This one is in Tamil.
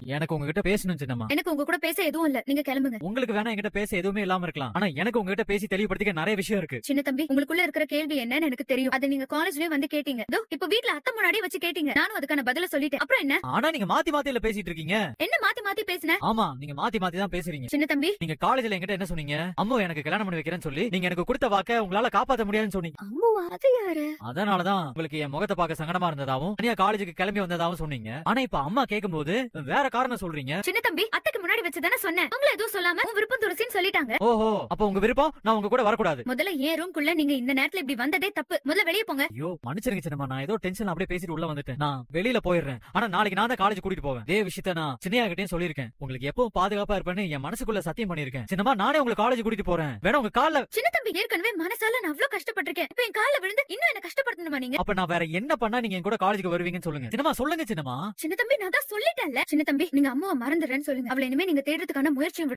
எனக்கு உங்ககிட்ட பேசணும் சின்னம்மா. எனக்கு உங்க கூட பேச எதுவும் இல்ல, நீங்க கிளம்புங்க. உங்களுக்கு வேணா என்கிட்ட பேச எதுவுமே இல்லாம இருக்கலாம். ஆனா எனக்கு உங்ககிட்ட பேசி தெளிவுபடுத்திக்க நிறைய விஷயம் இருக்கு. சின்ன தம்பி, உங்களுக்குள்ள இருக்கிற கேள்வி என்னன்னு எனக்கு தெரியும். அதை நீங்க காலேஜ்லயே வந்து கேட்டீங்க. இதோ இப்ப வீட்ல அத்தை முன்னாடி வச்சு கேட்டீங்க. நானும் அதுக்கான பதில சொல்லிட்டேன். அப்புறம் என்ன? ஆனா நீங்க மாத்தி மாத்தில பேசிட்டு இருக்கீங்க. என்ன மாத்தி மாத்தி பேசுன? ஆமா, நீங்க மாத்தி மாத்தி தான் பேசுறீங்க. சின்ன தம்பி, நீங்க காலேஜ்ல என்கிட்ட என்ன சொன்னீங்க? அம்மா எனக்கு கல்யாணம் பண்ணி வைக்கிறேன்னு சொல்லி நீங்க எனக்கு கொடுத்த வாக்க உங்களால காப்பாத்த முடியாதுன்னு சொன்னீங்க. அம்முவா அது யாரு? அதனாலதான் உங்களுக்கு என் முகத்தை பார்க்க சங்கடமா இருந்ததாவும் தனியா காலேஜுக்கு கிளம்பி வந்ததாவும் சொன்னீங்க. ஆனா இப்ப அம்மா கேட்கும்போது வேற காரணம் சொல்றீங்க. சின்ன தம்பி, அத்தைக்கு முன்னாடி வச்சுதானே சொன்னேன். உங்களை எதுவும் சொல்லாம உன் விருப்பம் துரசின்னு சொல்லிட்டாங்க. ஓஹோ, அப்ப உங்க விருப்பம் நான் உங்க கூட வரக்கூடாது. முதல்ல ஏன் ரூம்குள்ள நீங்க இந்த நேரத்துல இப்படி வந்ததே தப்பு. முதல்ல வெளிய போங்க. ஐயோ மன்னிச்சிருங்க சின்னம்மா, நான் ஏதோ டென்ஷன் அப்படியே பேசிட்டு உள்ள வந்துட்டேன். நான் வெளியில போயிடுறேன். ஆனா நாளைக்கு நான் தான் காலேஜ் கூட்டிட்டு போவேன். இதே விஷயத்த நான் சின்னையா கிட்டயும் சொல்லிருக்கேன். உங்களுக்கு எப்பவும் பாதுகாப்பா இருப்பேன்னு என் மனசுக்குள்ள சத்தியம் பண்ணிருக்கேன். சின்னம்மா, நானே உங்களை காலேஜ் கூட்டிட்டு போறேன். வேணா உங்க கால்ல. சின்ன தம்பி, ஏற்கனவே மனசால நான் அவ்வளவு கஷ்டப்பட்டிருக்கேன். இப்ப என் கால்ல விழுந்து இன்னும் என்ன கஷ்டப்படுத்தணுமா நீங்க? அப்ப நான் வேற என்ன பண்ணா நீங்க என் கூட காலேஜுக்கு வருவீங்கன்னு சொல்லுங்க. சின்னம்மா சொல்லுங்க சின்னம்மா. சின்ன தம்பி, நான் தான் சொல்லிட்டேன்ல. சின்ன தம்பி, நீங்க அம்மாவை மறந்துடுறேன்னு சொல்லுங்க. அவளை இனிமே நீங்க தேடுறதுக்கான முயற்சியும்